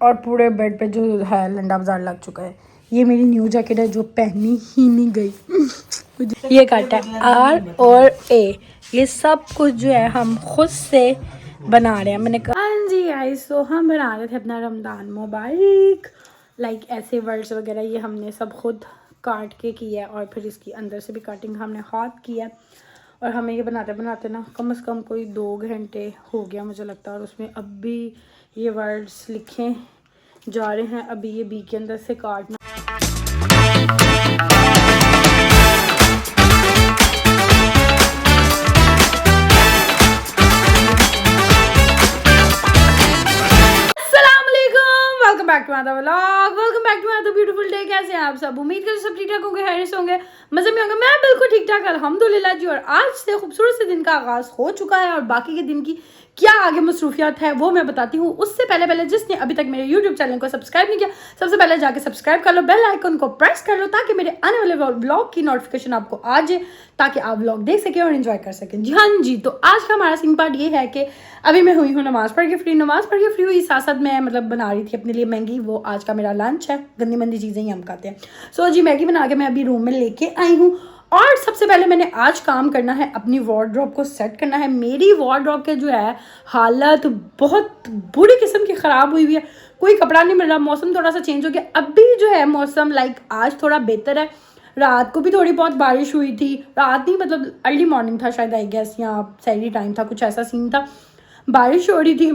और पूरे बेड पे जो है लंडा बाजार लग चुका है। ये मेरी न्यू जैकेट है जो पहनी ही नहीं गई। ये काटा है R और A, ये सब कुछ जो है हम खुद से बना रहे हैं। मैंने कहा हाँ जी गाइस, तो हम बना रहे थे अपना रमज़ान मुबारक, लाइक ऐसे वर्ड्स वगैरह ये हमने सब खुद काट के किया है और फिर इसकी अंदर से भी कटिंग हमने हाथ किया। और हमें ये बनाते बनाते ना कम से कम कोई 2 घंटे हो गया मुझे लगता है। और उसमें अब भी ये वर्ड्स लिखे जा रहे हैं। अभी ये बी के अंदर से काटना back to my vlog, welcome back to my beautiful day. कैसे हैं आप सब? उम्मीद करते सब ठीक ठाक होंगे, हैरिस होंगे, मजे में होंगे। मैं बिल्कुल ठीक ठाक अल्हम्दुलिल्लाह जी। और आज से खूबसूरत से दिन का आगाज हो चुका है और बाकी के दिन की क्या आगे मसरूफियात है वो मैं बताती हूँ। उससे पहले जिसने अभी तक मेरे यूट्यूब चैनल को सब्सक्राइब नहीं किया, सबसे पहले जाके सब्सक्राइब कर लो, बेल आइकन को प्रेस कर लो ताकि मेरे आने वाले ब्लॉग की नोटिफिकेशन आपको आ जाए, ताकि आप ब्लॉग देख सकें और एंजॉय कर सकें। जी हाँ जी, तो आज का हमारा सीन पार्ट ये है कि अभी मैं हुई हूँ नमाज पढ़ के फ्री हुई, साथ साथ मैं मतलब बना रही थी अपने लिए मैगी। वो आज का मेरा लंच है, गंदी मंदी चीज़ें ही हम खाते हैं। सो जी मैगी बना के मैं अभी रूम में लेके आई हूँ। और सबसे पहले मैंने आज काम करना है, अपनी वार्डरोब को सेट करना है। मेरी वार्डरोब के जो है हालत बहुत बुरी किस्म की ख़राब हुई हुई है, कोई कपड़ा नहीं मिल रहा। मौसम थोड़ा सा चेंज हो गया, अभी जो है मौसम लाइक आज थोड़ा बेहतर है। रात को भी थोड़ी बहुत बारिश हुई थी, रात नहीं मतलब अर्ली मॉर्निंग था शायद, आई गेस, या सैरी टाइम था, कुछ ऐसा सीन था, बारिश हो रही थी।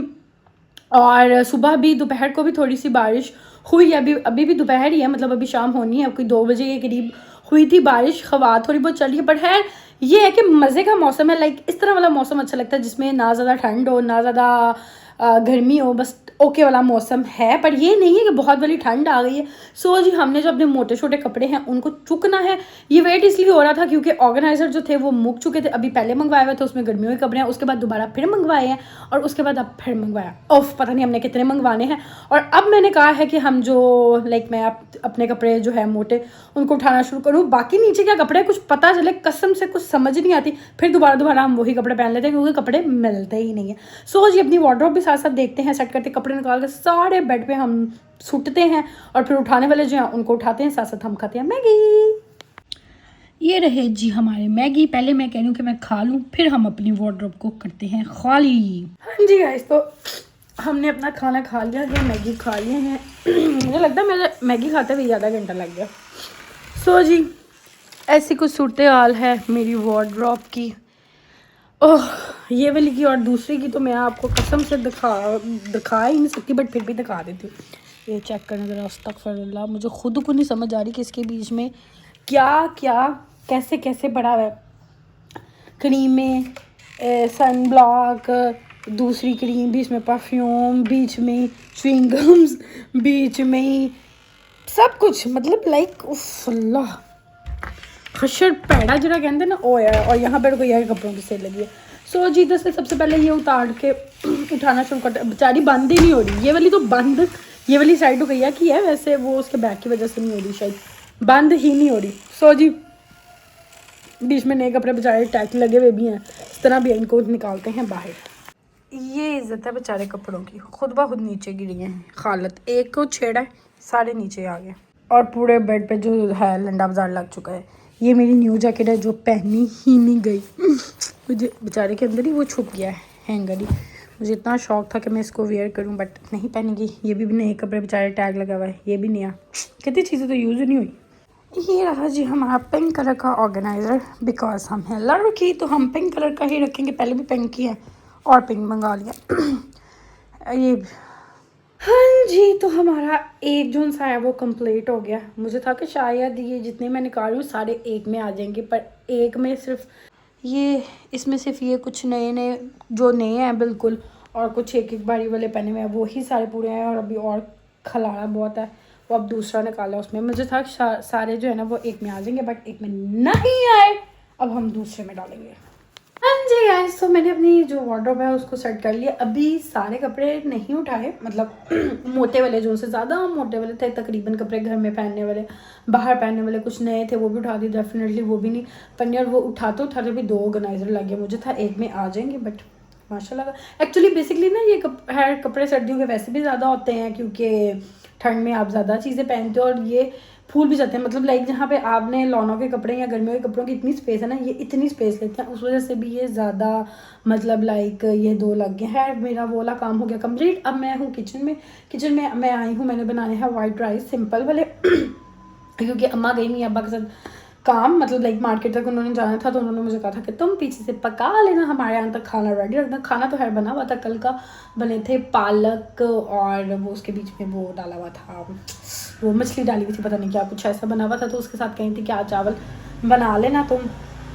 और सुबह भी दोपहर को भी थोड़ी सी बारिश हुई। अभी भी दोपहर ही है, मतलब अभी शाम होनी है, कोई 2 बजे के करीब हुई थी बारिश। हवा थोड़ी बहुत चली है, पर है ये है कि मज़े का मौसम है। लाइक इस तरह वाला मौसम अच्छा लगता है जिसमें ना ज़्यादा ठंड हो ना ज़्यादा गर्मी हो, बस ओके वाला मौसम है। पर ये नहीं है कि बहुत वाली ठंड आ गई है। सो जी हमने जो अपने मोटे छोटे कपड़े हैं उनको चुकना है। ये वेट इसलिए हो रहा था क्योंकि ऑर्गेनाइज़र जो थे वो मुक चुके थे, अभी पहले मंगवाए हुए थे, उसमें गर्मियों के कपड़े हैं, उसके बाद दोबारा फिर मंगवाए हैं और उसके बाद अब फिर मंगवाया। ओफ, पता नहीं हमने कितने मंगवाने हैं। और अब मैंने कहा है कि हम जो लाइक मैं अपने कपड़े जो है मोटे उनको उठाना शुरू करूँ। बाकी नीचे क्या कपड़े कुछ पता चले कसम से कुछ समझ नहीं आती, फिर दोबारा हम वही कपड़े पहन लेते हैं क्योंकि कपड़े मिलते ही नहीं है। सो जी अपनी वार्डरोब भी साथ साथ देखते हैं, सेट करते, कपड़े निकाल के सारे बेड पे हम सुटते हैं और फिर उठाने वाले जो हैं उनको उठाते हैं, साथ साथ हम खाते हैं मैगी। ये रहे जी हमारे मैगी। पहले मैं कह रही हूँ कि मैं खा लूँ, फिर हम अपनी वार्डरोब को करते हैं खाली। हाँ जी गाइस, तो हमने अपना खाना खा लिया है, मैगी खा लिए हैं। मुझे लगता है मेरे मैगी खाते हुए आधा घंटा लग गया। सो जी ऐसी कुछ सूरत हाल है मेरी वार्डरोब की। ओह, ये वाली की और दूसरी की तो मैं आपको कसम से दिखा ही नहीं सकती, बट फिर भी दिखा देती हूँ। ये चेक करने ज़रा, अस्तगफिरुल्लाह, मुझे खुद को नहीं समझ आ रही कि इसके बीच में क्या क्या कैसे कैसे पड़ा हुआ है। क्रीमें, सन ब्लॉक, दूसरी क्रीम, बीच में परफ्यूम, बीच में च्युइंगम्स, बीच में सब कुछ, मतलब लाइक अल्लाह खशर पैड़ा जरा कहते ना ओ है। और यहाँ पर कोई कपड़ों की सेल लगी है। सो जी तो सबसे पहले ये उतार के उठाना शुरू करते। बेचारी बंद ही नहीं हो रही, ये वाली तो बंद, ये वाली साइड भैया की है, वैसे वो उसके बैक की वजह से नहीं हो रही, शायद बंद ही नहीं हो रही। सो जी बीच में नए कपड़े बेचारे टैग लगे हुए भी हैं, इस तरह भी इनको निकालते हैं बाहर। ये इज्जत है बेचारे कपड़ों की, खुद ब खुद नीचे गिरी हैं। हालत एक को छेड़ा है, सारे नीचे आ गए और पूरे बेड पे जो है लंडा बाजार लग चुका है। ये मेरी न्यू जैकेट है जो पहनी ही नहीं गई, मुझे बेचारे के अंदर ही वो छुप गया है हैंगर ही। मुझे इतना शौक था कि मैं इसको वेयर करूं, बट नहीं पहनेगी। ये भी नए कपड़े बेचारे टैग लगा हुआ है, ये भी नया, कितनी चीज़ें तो यूज़ नहीं हुई। ये रहा जी हमारा पिंक कलर का ऑर्गेनाइज़र, बिकॉज हम हैं लड़की तो हम पिंक कलर का ही रखेंगे। पहले भी पिंक ही है और पिंक मंगा लिया। ये हाँ जी, तो हमारा एक जोन सा है वो कंप्लीट हो गया। मुझे था कि शायद ये जितने मैं निकाल रही हूँ सारे एक में आ जाएंगे, पर एक में सिर्फ ये, इसमें सिर्फ ये कुछ नए जो नए हैं बिल्कुल, और कुछ एक बारी वाले पहने हुए हैं वो ही सारे पूरे हैं। और अभी और खलाड़ा बहुत है, वो अब दूसरा निकाला उसमें। मुझे था सारे जो है ना वो एक में आ जाएंगे, बट एक में नहीं आए, अब हम दूसरे में डालेंगे। हाँ जी गाइस, तो मैंने अपनी जो वार्डरोब है उसको सेट कर लिया। अभी सारे कपड़े नहीं उठाए, मतलब मोटे वाले, जो से ज़्यादा मोटे वाले थे तकरीबन कपड़े, घर में पहनने वाले, बाहर पहनने वाले कुछ नए थे वो भी उठा दिए डेफिनेटली, वो भी नहीं पन्ने। और वो उठाते भी 2 ऑर्गेनाइज़र लगे, मुझे था एक में आ जाएंगे, बट माशाल्लाह। एक्चुअली बेसिकली ना ये हेयर कपड़े सर्दियों के वैसे भी ज़्यादा होते हैं क्योंकि ठंड में आप ज़्यादा चीज़ें पहनते हो और ये फूल भी जाते हैं। मतलब लाइक जहाँ पे आपने लॉनों के कपड़े या गर्मियों के कपड़ों की इतनी स्पेस है ना, ये इतनी स्पेस लेते हैं, उस वजह से भी ये ज़्यादा मतलब लाइक ये दो लग गए हैं। मेरा वो वाला काम हो गया कंप्लीट। अब मैं हूँ किचन में मैं आई हूँ। मैंने बनाने हैं वाइट राइस सिंपल वाले क्योंकि अम्मा गई नहीं अब्बा के साथ काम, मतलब लाइक मार्केट तक उन्होंने जाना था, तो उन्होंने मुझे कहा था कि तुम पीछे से पका लेना, हमारे यहाँ तक खाना रेडी रखना। खाना तो है बना हुआ था, कल का बने थे पालक और वो उसके बीच में वो डाला हुआ था, वो मछली डाली हुई थी, पता नहीं क्या कुछ ऐसा बना हुआ था। तो उसके साथ कही थी कि आज चावल बना लेना तुम।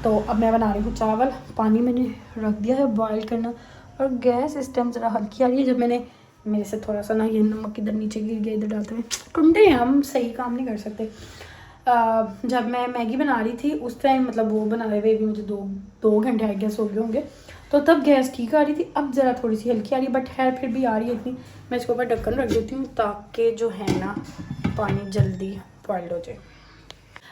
तो अब मैं बना रही हूँ चावल। पानी मैंने रख दिया है बॉयल करना, और गैस इस टाइम ज़रा हल्की आ रही है। जब मैंने मेरे से थोड़ा सा ना ये नमक इधर नीचे गिर गया, इधर डालते हुए टुंडे हैं, हम सही काम नहीं कर सकते। जब मैं मैगी बना रही थी उस टाइम, मतलब वो बनाए हुए भी मुझे दो घंटे आई गैस हो गए होंगे, तो तब गैस ठीक आ रही थी। अब ज़रा थोड़ी सी हल्की आ रही है, बट है फिर भी आ रही है इतनी। मैं इसके ऊपर ढक्कन रख देती हूँ ताकि जो है ना पानी जल्दी बॉइल्ड हो जाए।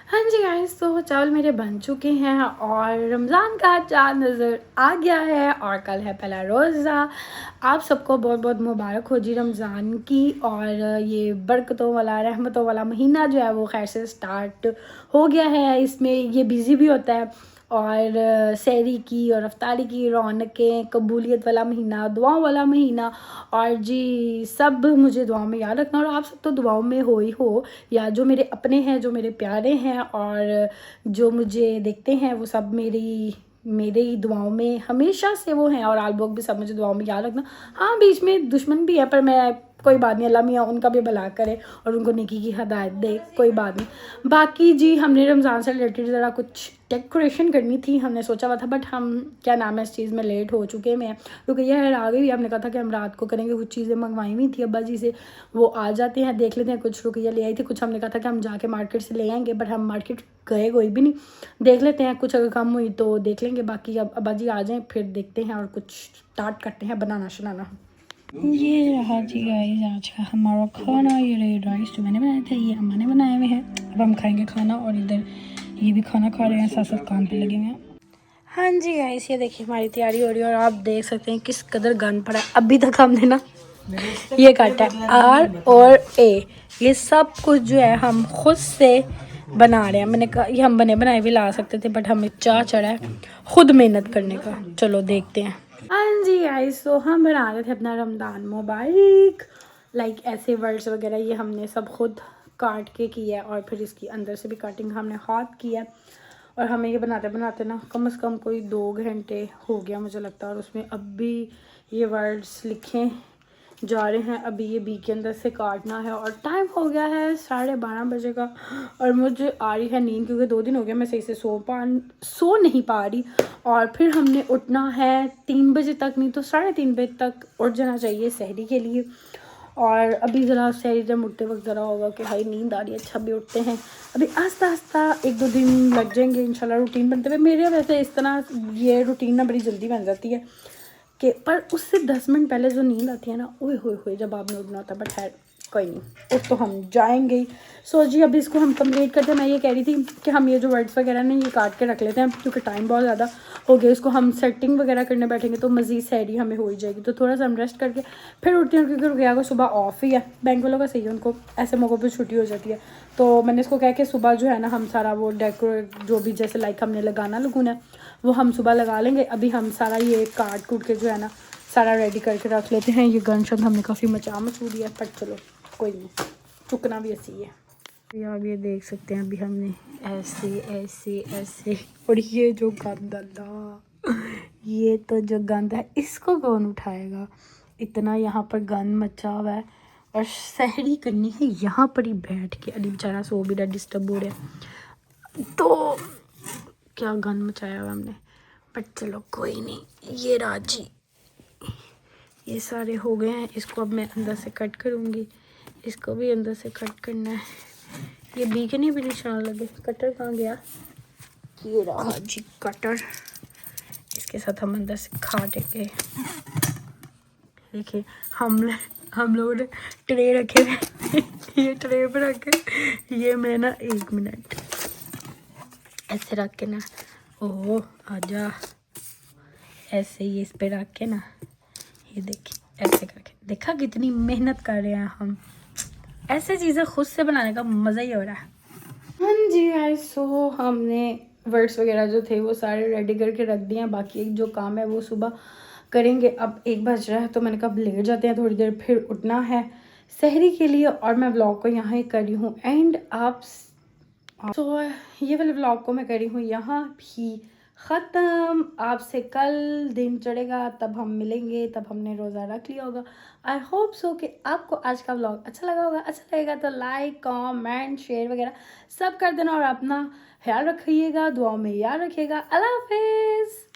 हाँ जी गाइस, तो चावल मेरे बन चुके हैं और रमज़ान का चाँद नज़र आ गया है और कल है पहला रोज़ा। आप सबको बहुत बहुत मुबारक हो जी रमज़ान की। और ये बरकतों वाला रहमतों वाला महीना जो है वो खैर से स्टार्ट हो गया है। इसमें ये बिज़ी भी होता है और सहरी की और अफ्तारी की रौनकें, कबूलियत वाला महीना, दुआओं वाला महीना। और जी सब मुझे दुआओं में याद रखना, और आप सब तो दुआओं में हो ही हो, या जो मेरे अपने हैं, जो मेरे प्यारे हैं और जो मुझे देखते हैं, वो सब मेरी दुआओं में हमेशा से वो हैं। और आप लोग भी सब मुझे दुआओं में याद रखना। हाँ, बीच में दुश्मन भी है, पर मैं कोई बात नहीं, अल्लाह मियाँ उनका भी भला करे और उनको नेकी की हिदायत दे, कोई बात नहीं। बाकी जी हमने रमज़ान से रिलेटेड ज़रा कुछ डेकोरेशन करनी थी, हमने सोचा हुआ था, बट हम क्या नाम है इस चीज़ में लेट हो चुके हैं। क्योंकि यह आ गई, हमने कहा था कि हम रात को करेंगे। कुछ चीज़ें मंगवाई हुई थी अब्बा जी से, वो आ जाते हैं, देख लेते हैं। कुछ रुकिया ले आई थी, कुछ हमने कहा था कि हम जाके मार्केट से ले आएंगे, बट हम मार्केट गए कोई भी नहीं। देख लेते हैं, कुछ अगर कम हुई तो देख लेंगे। बाकी अब अब्बा जी आ जाएँ फिर देखते हैं और कुछ स्टार्ट करते हैं बनाना शनाना। ये रहा जी गाइस आज का हमारा खाना। ये रहे राइस जो मैंने बनाए थे, ये अम्मा ने बनाए हुए हैं। अब हम खाएंगे खाना, और इधर ये भी खाना खा रहे हैं, साथ साथ काम पे लगे हुए हैं। हाँ जी गाइस, ये देखिए हमारी तैयारी हो रही है और आप देख सकते हैं किस कदर गंद पड़ा है। अभी तक हमने ना ये काटा है R और A, ये सब कुछ जो है हम खुद से बना रहे हैं। मैंने कहा ये हम बने बनाए भी ला सकते थे, बट हमें चाह चढ़ा है खुद मेहनत करने का। चलो देखते हैं। हाँ जी गाइस, तो हम बना रहे थे अपना रमज़ान मुबारक, लाइक ऐसे वर्ड्स वगैरह ये हमने सब खुद काट के किया है, और फिर इसकी अंदर से भी कटिंग हमने हाथ किया है। और हमें ये बनाते बनाते ना कम से कम कोई 2 घंटे हो गया मुझे लगता है। और उसमें अब भी ये वर्ड्स लिखे जा रहे हैं। अभी ये बी के अंदर से काटना है, और टाइम हो गया है 12:30 बजे का। और मुझे आ रही है नींद, क्योंकि 2 दिन हो गए मैं सही से सो नहीं पा रही। और फिर हमने उठना है 3 बजे तक, नहीं तो 3:30 बजे तक उठ जाना चाहिए सहरी के लिए। और अभी ज़रा सहरी जब उठते वक्त ज़रा होगा कि भाई नींद आ रही है, अच्छा भी उठते हैं। अभी आस्ता आस्ता 1-2 दिन लग जाएंगे इंशाल्लाह रूटीन बनते हुए। मेरे वैसे इस तरह ये रूटीन ना बड़ी जल्दी बन जाती है कि, पर उससे 10 मिनट पहले जो नींद आती है ना, ओए होए होए, जब आपने उठना होता है। बट खैर कोई नहीं, उठ तो हम जाएंगे ही। सो जी अभी इसको हम कंप्लीट करते हैं। मैं ये कह रही थी कि हम ये जो वर्ड्स वगैरह ने ये काट के रख लेते हैं, क्योंकि टाइम बहुत ज़्यादा हो गया। इसको हम सेटिंग वगैरह करने बैठेंगे तो मज़ीद सहरी हमें हो ही जाएगी। तो थोड़ा सा हम रेस्ट करके फिर उठते हैं, क्योंकि रुकिया को सुबह ऑफ ही है। बैंक वालों का सही है, उनको ऐसे मौक़ों पर छुट्टी हो जाती है। तो मैंने इसको कहा कि सुबह जो है ना हम सारा वो डेकोरेट जो भी जैसे लाइक हमने लगूना है वो हम सुबह लगा लेंगे। अभी हम सारा ये काट कूट के जो है ना सारा रेडी करके रख लेते हैं। ये गन शन हमने काफ़ी मचू दिया, पर चलो कोई नहीं, चुकना भी ऐसी है। आप ये देख सकते हैं अभी हमने ऐसे ऐसे ऐसे, और ये जो गंद, अल्लाह, ये तो जो गंद है इसको कौन उठाएगा। इतना यहाँ पर गंद मचा हुआ है, और सहरी करनी है यहाँ पर ही बैठ के। अली बेचारा सो भी रहा, डिस्टर्ब हो रहा है, तो क्या गंद मचाया हुआ हमने। बट चलो कोई नहीं, ये राजी, ये सारे हो गए हैं। इसको अब मैं अंदर से कट करूँगी, इसको भी अंदर से कट करना है। ये बीके नहीं भी निशान लगे, कटर कहाँ गया, ये रहा जी कटर। इसके साथ हम अंदर से काटेंगे। देखिए हम लोगों ने ट्रे रखे हुए ये ट्रे पे रखे, ये मैं ना 1 मिनट ऐसे रख के ना, ओह आजा, ऐसे ही इस पे रख के ना, ये देखिए ऐसे करके, देखा कितनी मेहनत कर रहे हैं हम। ऐसे चीज़ें खुद से बनाने का मज़ा ही हो रहा है। हाँ जी गाइस, सो हमने वर्ड्स वगैरह जो थे वो सारे रेडी करके रख दिए हैं। बाकी एक जो काम है वो सुबह करेंगे। अब 1 बज रहा है तो मैंने कहा अब लेट जाते हैं थोड़ी देर, फिर उठना है सहरी के लिए। और मैं व्लॉग को यहाँ ही कर रही हूँ एंड आप तो ये वाले व्लॉग को मैं करी हूँ यहाँ भी ख़त्म। आपसे कल दिन चढ़ेगा तब हम मिलेंगे, तब हमने रोज़ा रख लिया होगा। आई होप सो कि आपको आज का व्लॉग अच्छा लगा होगा। अच्छा लगेगा तो लाइक कमेंट शेयर वगैरह सब कर देना और अपना ख्याल रखिएगा, दुआओं में याद रखिएगा। अल्लाह हाफिज़।